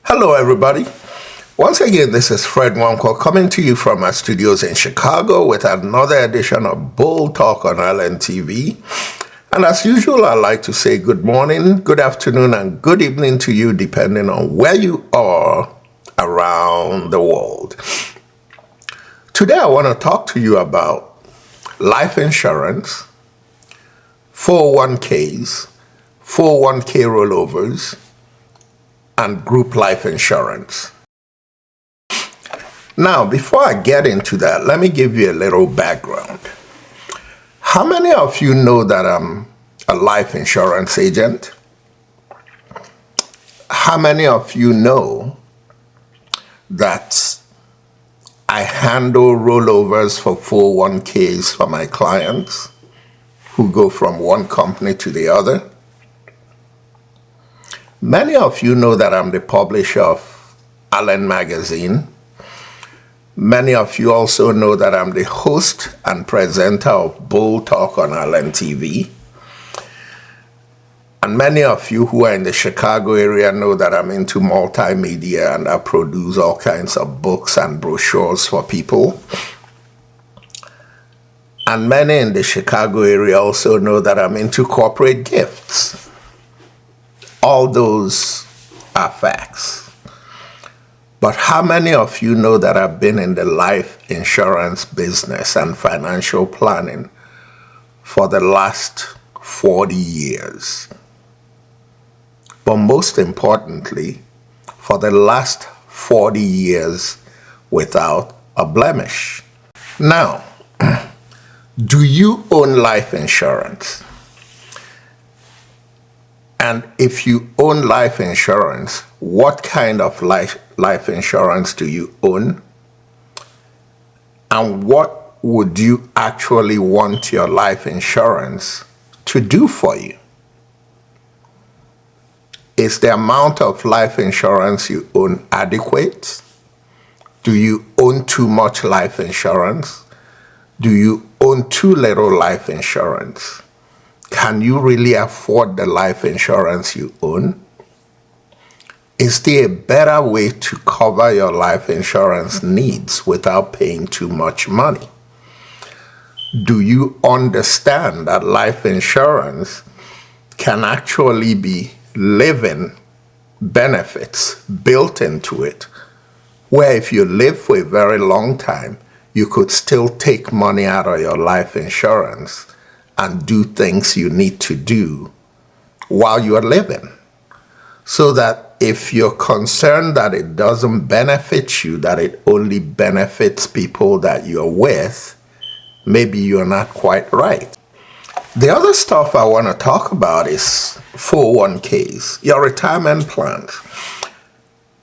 Hello, everybody. Once again, this is Fred Wonko coming to you from our studios in Chicago with another edition of Bull Talk on LNTV. And as usual, I'd like to say good morning, good afternoon, and good evening to you, depending on where you are around the world. Today, I want to talk to you about life insurance, 401ks, 401k rollovers, and group life insurance. Now, before I get into that, let me give you a little background. How many of you know that I'm a life insurance agent? How many of you know that I handle rollovers for 401ks for my clients who go from one company to the other? Many of you know that I'm the publisher of Allen Magazine. Many of you also know that I'm the host and presenter of Bull Talk on LNTV. And many of you who are in the Chicago area know that I'm into multimedia and I produce all kinds of books and brochures for people. And many in the Chicago area also know that I'm into corporate gifts. All those are facts. But how many of you know that I've been in the life insurance business and financial planning for the last 40 years? But most importantly, for the last 40 years without a blemish. Now, do you own life insurance? And if you own life insurance, what kind of life insurance do you own? And what would you actually want your life insurance to do for you? Is the amount of life insurance you own adequate? Do you own too much life insurance? Do you own too little life insurance? Can you really afford the life insurance you own? Is there a better way to cover your life insurance needs without paying too much money? Do you understand that life insurance can actually be living benefits built into it, where if you live for a very long time, you could still take money out of your life insurance and do things you need to do while you're living? So that if you're concerned that it doesn't benefit you, that it only benefits people that you're with, maybe you're not quite right. The other stuff I want to talk about is 401ks, your retirement plans.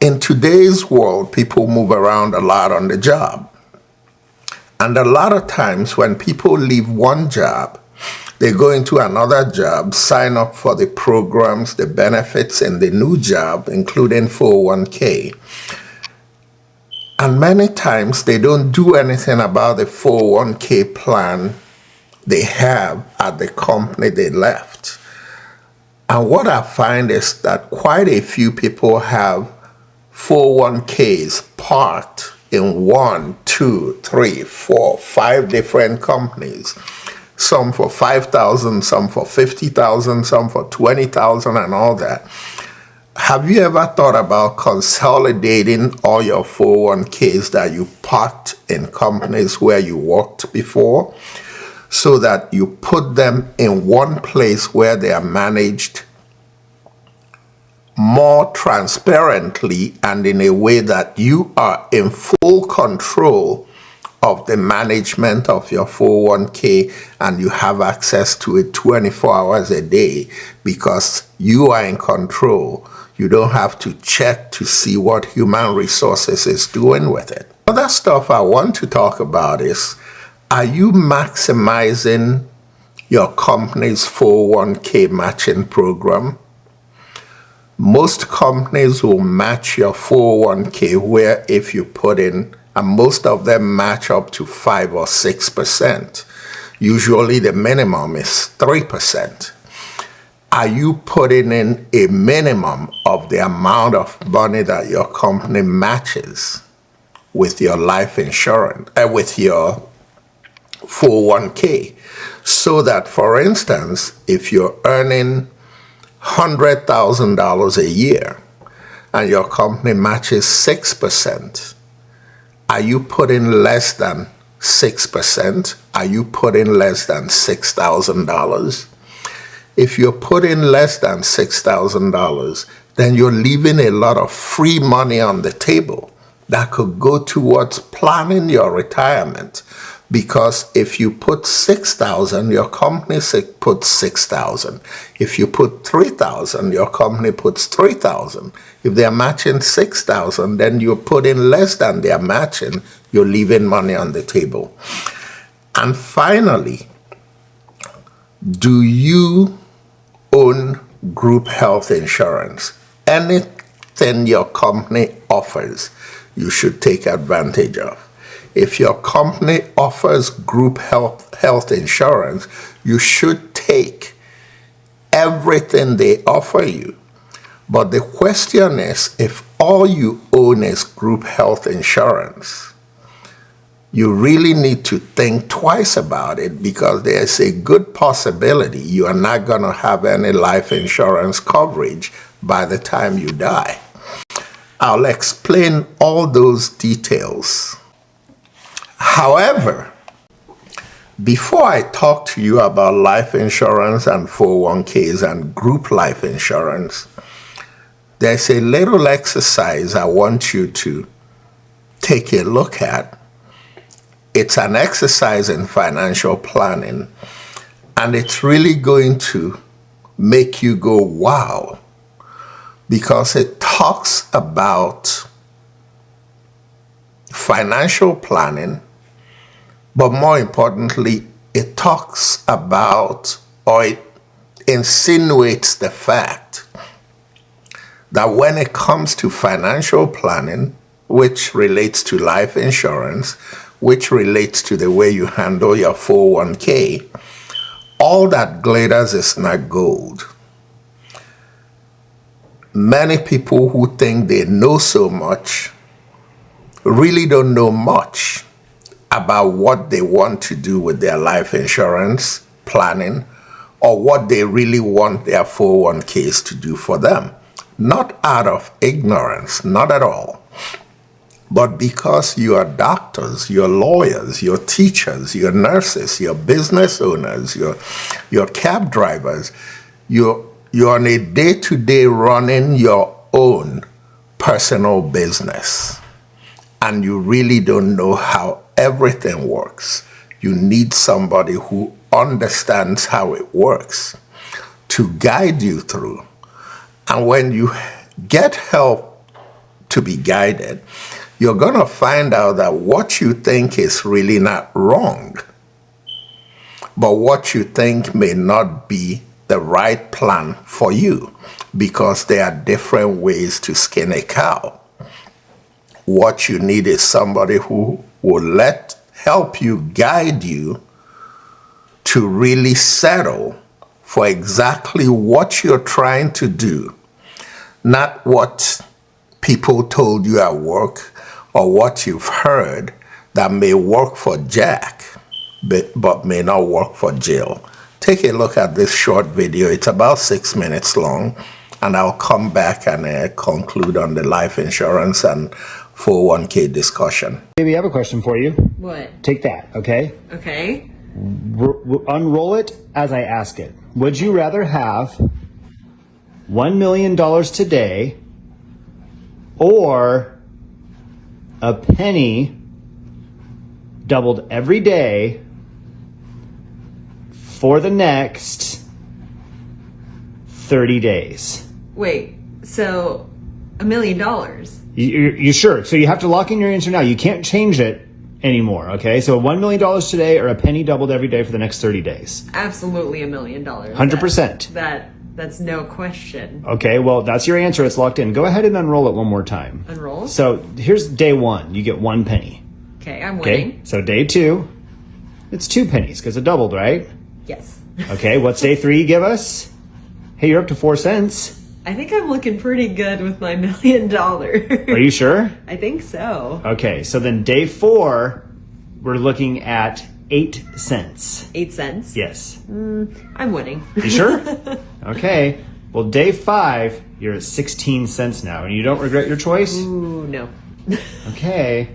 In today's world, people move around a lot on the job. And a lot of times when people leave one job, they go into another job, sign up for the programs, the benefits in the new job, including 401k. And many times they don't do anything about the 401k plan they have at the company they left. And what I find is that quite a few people have 401ks parked in 1, 2, 3, 4, 5 different companies. Some for 5,000, some for 50,000, some for 20,000 and all that. Have you ever thought about consolidating all your 401ks that you parked in companies where you worked before so that you put them in one place where they are managed more transparently and in a way that you are in full control of the management of your 401k and you have access to it 24 hours a day because you are in control. You don't have to check to see what human resources is doing with it. Other stuff I want to talk about is, are you maximizing your company's 401k matching program? Most companies will match your 401k where if you put in, and most of them match up to 5 or 6%. Usually the minimum is 3%. are you putting in a minimum of the amount of money that your company matches with your life insurance, with your 401k? So that, for instance, if you're earning $100,000 a year and your company matches 6%, are you putting less than 6%? Are you putting less than $6,000? If you're putting less than $6,000, then you're leaving a lot of free money on the table that could go towards planning your retirement. Because if you put 6,000, your company puts 6,000. If you put 3,000, your company puts 3,000. If they're matching 6,000, then you're putting less than they're matching. You're leaving money on the table. And finally, do you own group health insurance? Anything your company offers, you should take advantage of. If your company offers group health insurance, you should take everything they offer you. But the question is, if all you own is group health insurance, you really need to think twice about it, because there's a good possibility you are not going to have any life insurance coverage by the time you die. I'll explain all those details. However, before I talk to you about life insurance and 401ks and group life insurance, there's a little exercise I want you to take a look at. It's an exercise in financial planning, and it's really going to make you go, wow, because it talks about financial planning, but more importantly, it talks about, or it insinuates the fact that when it comes to financial planning, which relates to life insurance, which relates to the way you handle your 401k, all that glitters is not gold. Many people who think they know so much really don't know much about what they want to do with their life insurance planning, or what they really want their 401ks to do for them. Not out of ignorance, not at all. But because you are doctors, you're lawyers, you're teachers, you're nurses, you're business owners, you're cab drivers, you're on a day-to-day running your own personal business, and you really don't know how everything works. You need somebody who understands how it works to guide you through. And when you get help to be guided, you're going to find out that what you think is really not wrong, but what you think may not be the right plan for you, because there are different ways to skin a cow. What you need is somebody who will help you, guide you to really settle for exactly what you're trying to do, not what people told you at work or what you've heard that may work for Jack, but may not work for Jill. Take a look at this short video. It's about 6 minutes long, and I'll come back and conclude on the life insurance and 401k discussion. Baby, I have a question for you. What? Take that, okay? Okay. Unroll it as I ask it. Would you rather have $1 million today or a penny doubled every day for the next 30 days? Wait, so $1 million? You sure? So you have to lock in your answer now. You can't change it anymore, okay? So $1 million today or a penny doubled every day for the next 30 days? Absolutely $1 million. 100%. That's no question. Okay, well, that's your answer. It's locked in. Go ahead and unroll it one more time. Unroll? So here's day one. You get 1 penny. Okay, I'm winning. Okay, so day two, it's 2 pennies because it doubled, right? Yes. Okay, what's day 3 give us? Hey, you're up to 4 cents. I think I'm looking pretty good with my $1 million. Are you sure? I think so. Okay, so then day 4, we're looking at 8 cents. 8 cents? Yes. I'm winning. You sure? Okay. Well, day 5, you're at 16 cents now, and you don't regret your choice? Ooh, no. Okay.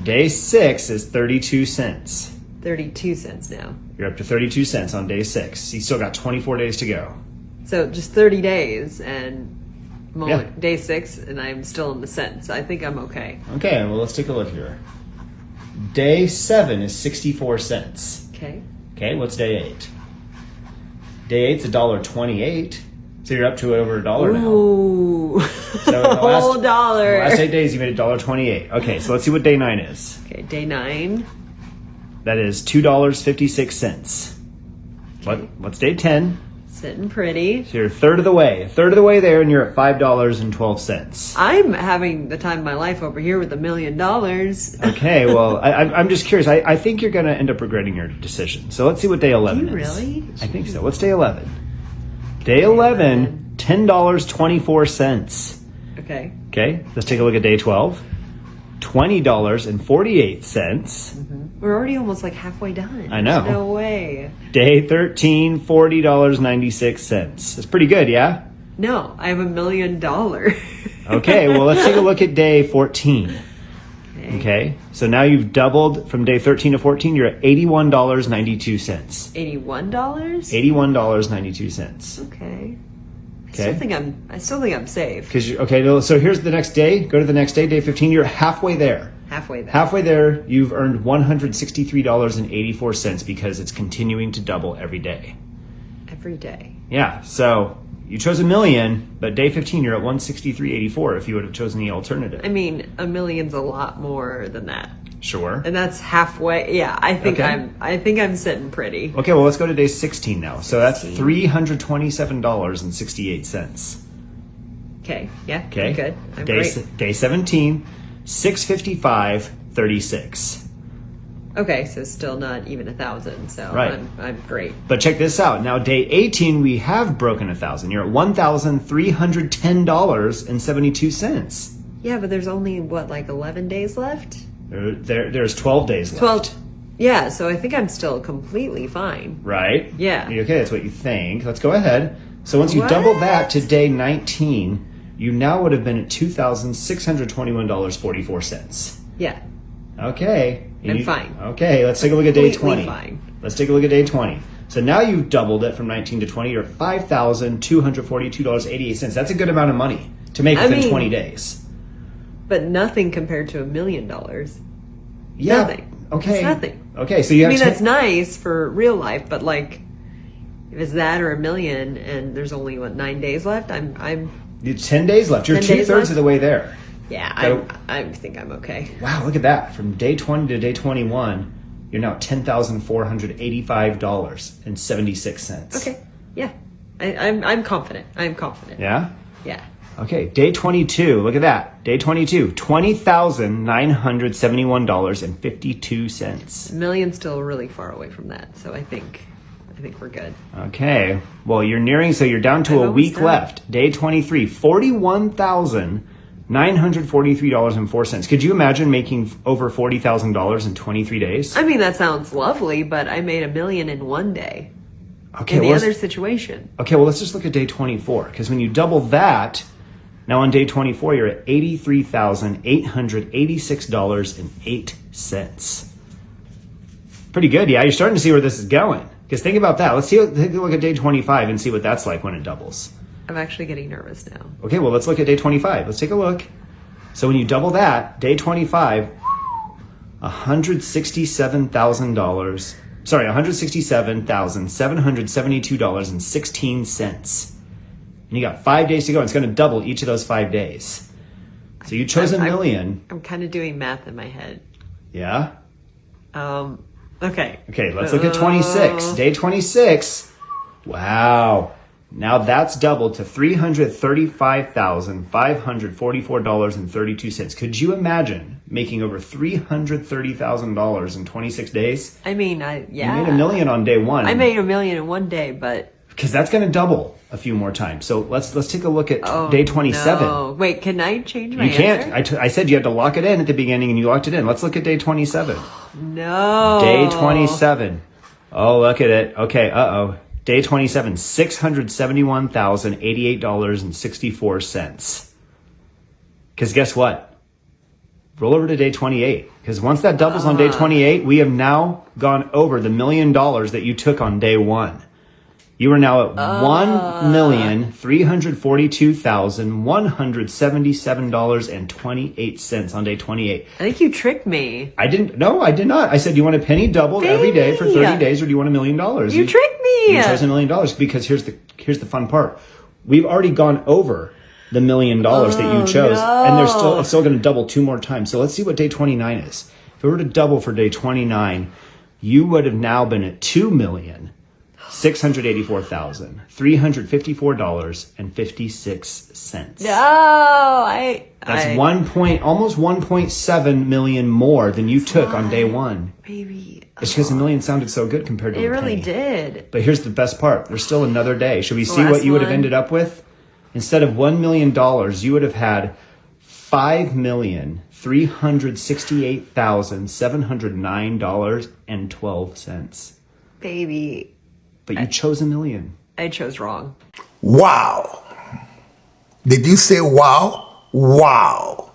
Day 6 is 32 cents. 32 cents now. You're up to 32 cents on day 6. You still got 24 days to go. So just 30 days and Yeah. day 6, and I'm still in the cents. I think I'm okay. Okay, well, let's take a look here. Day 7 is 64 cents. Okay. Okay, what's day 8? Day 8's $1.28. So you're up to over $1 now. Ooh. So in the Whole the dollar. last 8 days, you made $1.28. Okay, so let's see what day 9 is. Okay, day 9. That is $2.56. What's day 10? Sitting pretty. So you're a third of the way there, and you're at $5.12. I'm having the time of my life over here with $1 million. Okay, well, I'm just curious. I think you're going to end up regretting your decision. So let's see what day 11 Do you is. really? I think so. What's day 11? Day 11, $10.24. Okay. Okay, let's take a look at day 12. $20.48. We're already almost like halfway done. I know. There's no way. Day 13, $40.96. That's pretty good, yeah? No, I have $1 million. Okay, well, let's take a look at day 14. Okay, so now you've doubled from day 13 to 14. You're at $81.92. $81? $81.92. Okay. Okay. I still think I'm safe. Okay, so here's the next day. Go to the next day, day 15. You're halfway there. Halfway there. Halfway there, you've earned $163.84 because it's continuing to double every day. Every day. Yeah, so you chose $1 million, but day 15 you're at $163.84 if you would have chosen the alternative. I mean, $1 million's a lot more than that. Sure. And that's halfway. Yeah, I think Okay. I'm sitting pretty. Okay, well, let's go to day 16 now. So that's $327.68. Okay. Yeah. Okay. I'm good. I'm day, great. Day 17, $655.36. Okay, so still not even 1,000. So Right. I'm great. But check this out. Now, day 18, we have broken 1,000. You're at $1,310.72. Yeah, but there's only like 11 days left. There's 12 days left. 12. Yeah, so I think I'm still completely fine. Right? Yeah. Okay, that's what you think. Let's go ahead. So once you What? double that to day 19, you now would have been at $2,621.44. Yeah. Okay. I'm fine. Okay, let's take a look at day Completely 20. fine. Let's take a look at day 20. So now you've doubled it from 19 to 20. You're at $5,242.88. That's a good amount of money to make within 20 days. But nothing compared to $1 million. Yeah. Nothing. Okay. It's nothing. Okay, so you have that's nice for real life, but like, if it's that or $1 million and there's only 9 days left, I'm 10 days left. You're 10 days 2/3 left? of the way there. yeah, So- I think I'm okay. Wow, look at that. From day 20 to day 21, you're now at $10,485.76. Okay. Yeah. I'm confident. I'm confident. Yeah? Yeah. Okay, day 22. Look at that. Day 22, $20,971.52. $1 million's still really far away from that, so I think we're good. Okay, well, you're nearing, so you're down to I'm a almost week done. left. Day 23, $41,943.04. Could you imagine making over $40,000 in 23 days? I mean, that sounds lovely, but I made $1 million in one day. Okay, In the well, other situation. well, let's just look at day 24, because when you double that, now on day 24, you're at $83,886.08. Pretty good, yeah. You're starting to see where this is going. Because think about that. Take a look at day 25 and see what that's like when it doubles. I'm actually getting nervous now. Okay, well, let's look at day 25. Let's take a look. So when you double that, day 25, $167,772.16. And you got 5 days to go. It's going to double each of those 5 days. So you chose $1 million. I'm kind of doing math in my head. Yeah? Okay. Okay, let's look at 26. Day 26. Wow. Now that's doubled to $335,544.32. Could you imagine making over $330,000 in 26 days? I mean, yeah. You made $1 million on day one. I made $1 million in one day, but Because that's going to double. a few more times. So let's take a look at day 27. No. Wait, can I change my You can't. answer? I said you had to lock it in at the beginning, and you locked it in. Let's look at day 27. No. Day 27. Oh, look at it. Okay, Day 27, $671,088.64. Because guess what? Roll over to day 28. Because once that doubles on day 28, we have now gone over the $1 million that you took on day one. You are now at $1,342,177.28 on day 28. I think you tricked me. I did not. I said, do you want a penny doubled every day for 30 days or do you want $1 million? You tricked me. You chose $1 million because here's the fun part. We've already gone over the $1 million that you chose, and it's still going to double 2 more times. So let's see what day 29 is. If it were to double for day 29, you would have now been at $2,684,354.56. No, That's almost 1.7 million more than you took on day one. Baby. It's because $1 million sounded so good compared to It a really penny. did. But here's the best part. There's still another day. Should we see Last what you would have one. ended up with? Instead of $1 million, you would have had $5,368,709.12. Baby. But you chose $1 million. I chose wrong. Wow. Did you say wow? Wow.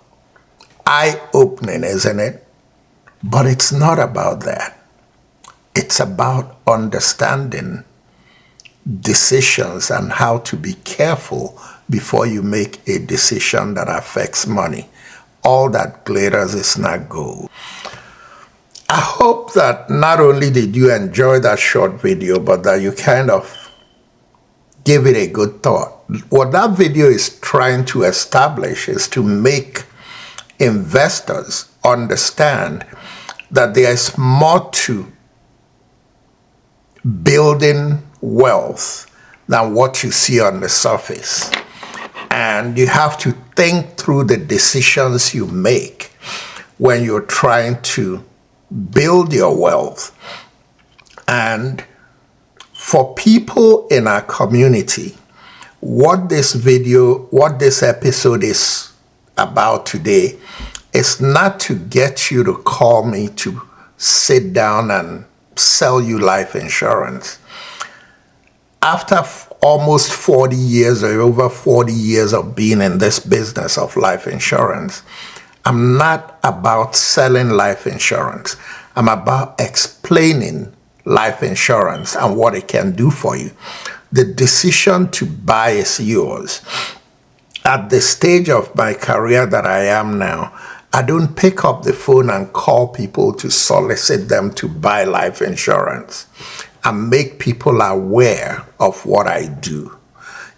Eye-opening, isn't it? But it's not about that. It's about understanding decisions and how to be careful before you make a decision that affects money. All that glitters is not gold. I hope that not only did you enjoy that short video, but that you kind of give it a good thought. What that video is trying to establish is to make investors understand that there is more to building wealth than what you see on the surface. And you have to think through the decisions you make when you're trying to build your wealth. And for people in our community, what this episode is about today is not to get you to call me to sit down and sell you life insurance. After almost 40 years or over 40 years of being in this business of life insurance, I'm not about selling life insurance. I'm about explaining life insurance and what it can do for you. The decision to buy is yours. At the stage of my career that I am now, I don't pick up the phone and call people to solicit them to buy life insurance. I make people aware of what I do.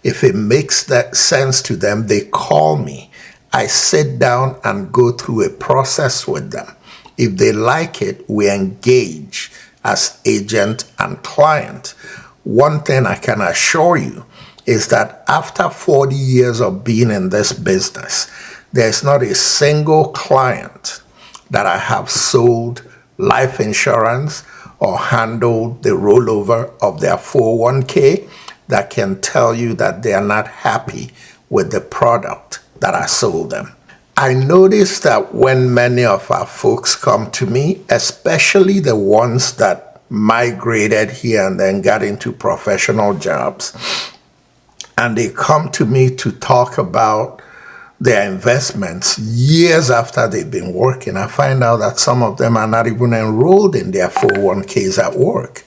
If it makes that sense to them, they call me. I sit down and go through a process with them. If they like it, we engage as agent and client. One thing I can assure you is that after 40 years of being in this business, there's not a single client that I have sold life insurance or handled the rollover of their 401k that can tell you that they are not happy with the product that I sold them. I notice that when many of our folks come to me, especially the ones that migrated here and then got into professional jobs, and they come to me to talk about their investments years after they've been working, I find out that some of them are not even enrolled in their 401ks at work.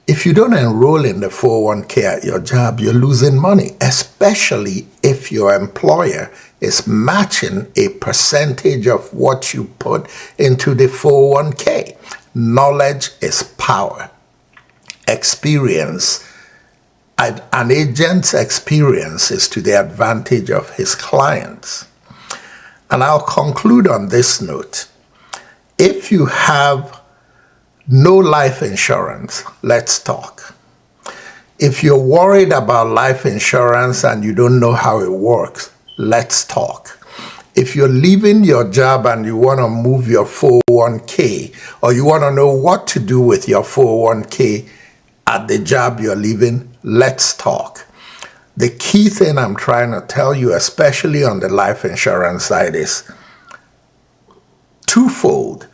If you don't enroll in the 401k at your job, you're losing money, especially if your employer is matching a percentage of what you put into the 401k. Knowledge is power. Experience. An agent's experience is to the advantage of his clients. And I'll conclude on this note. If you have no life insurance, let's talk. If you're worried about life insurance and you don't know how it works, let's talk. If you're leaving your job and you want to move your 401k, or you want to know what to do with your 401k at the job you're leaving, let's talk. The key thing I'm trying to tell you, especially on the life insurance side, is twofold.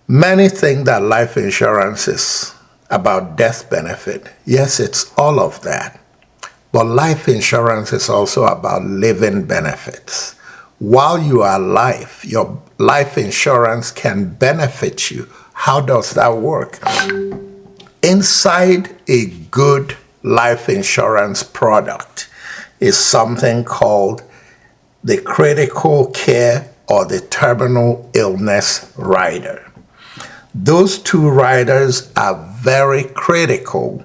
Many think that life insurance is about death benefit. Yes, it's all of that. But life insurance is also about living benefits. While you are alive, your life insurance can benefit you. How does that work? Inside a good life insurance product is something called the critical care or the terminal illness rider. Those two riders are very critical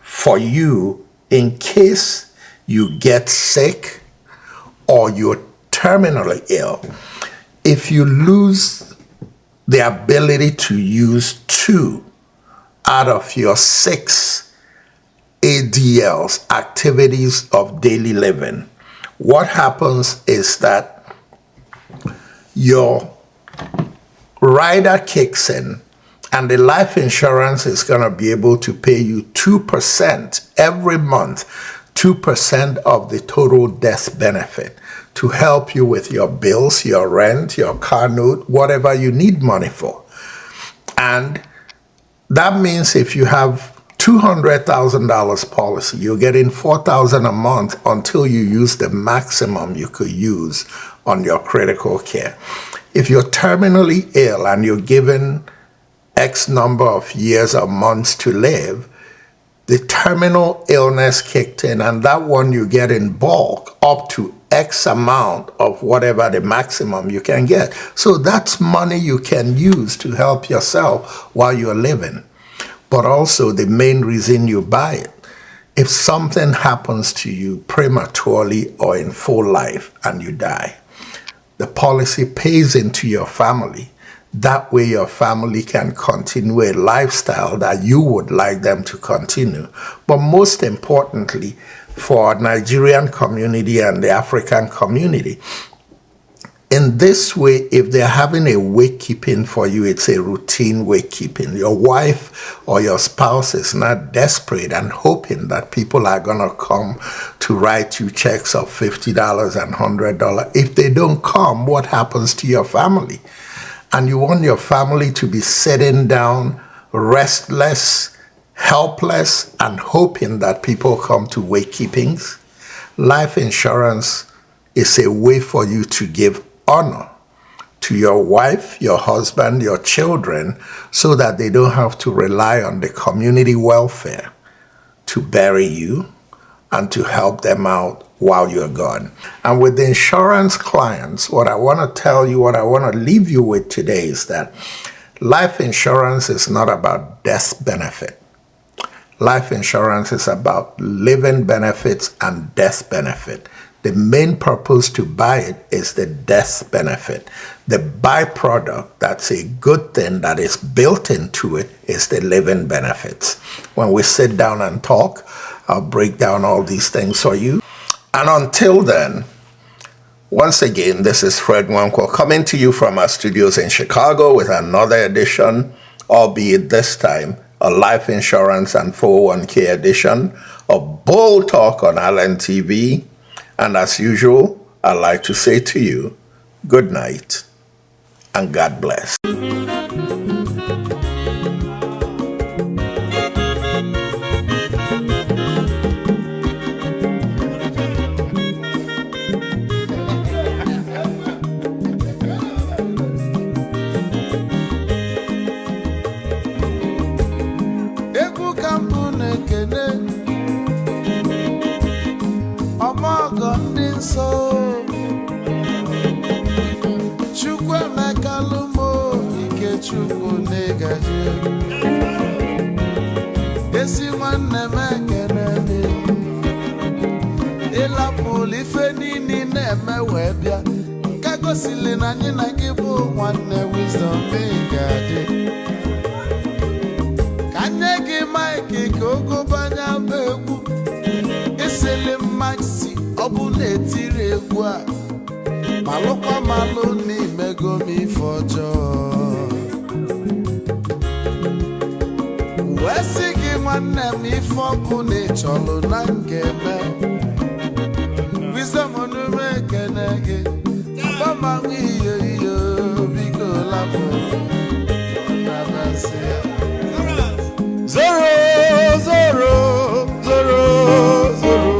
for you in case you get sick or you're terminally ill. If you lose the ability to use 2 out of your 6 ADLs, activities of daily living, what happens is that your rider kicks in and the life insurance is going to be able to pay you 2% every month, 2% of the total death benefit to help you with your bills, your rent, your car note, whatever you need money for. And that means if you have $200,000 policy, you're getting $4,000 a month until you use the maximum you could use on your critical care. If you're terminally ill and you're given X number of years or months to live, the terminal illness kicked in, and that one you get in bulk up to X amount of whatever the maximum you can get. So that's money you can use to help yourself while you're living. But also the main reason you buy it, if something happens to you prematurely or in full life and you die, the policy pays into your family. That way your family can continue a lifestyle that you would like them to continue. But most importantly, for our Nigerian community and the African community, in this way, if they're having a wake keeping for you, it's a routine wake keeping. Your wife or your spouse is not desperate and hoping that people are going to come to write you checks of $50 and $100. If they don't come, what happens to your family? And you want your family to be sitting down, restless, helpless, and hoping that people come to wake keepings. Life insurance is a way for you to give honor to your wife, your husband, your children, so that they don't have to rely on the community welfare to bury you and to help them out while you're gone. And with the insurance clients, what I want to tell you, what I want to leave you with today is that life insurance is not about death benefit. Life insurance is about living benefits and death benefit. The main purpose to buy it is the death benefit. The byproduct, that's a good thing that is built into it, is the living benefits. When we sit down and talk, I'll break down all these things for you. And until then, once again, this is Fred Nwankwo coming to you from our studios in Chicago with another edition, albeit this time a life insurance and 401k edition of Bold Talk on Allen TV. And as usual, I'd like to say to you, good night and God bless. Wesi nwanne m ife ọkụ na-echọlụ na ngeme wisdom onume ekene gị gbamanwe ihe ihe biko lapụ nabasị ya zoro zoro zoro zoro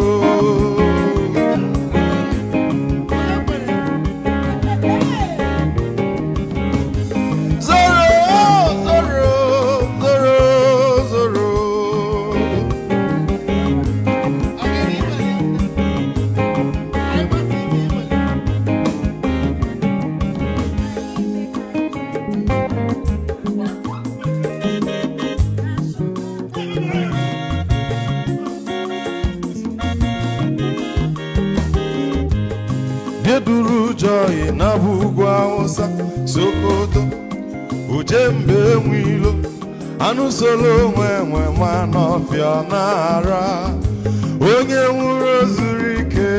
Bieduru joy na bugwa Hausa Sokoto Ujembe nwilo anụ solo nwe ma n'ọfịa n'ara onye nwụrụ zuru ike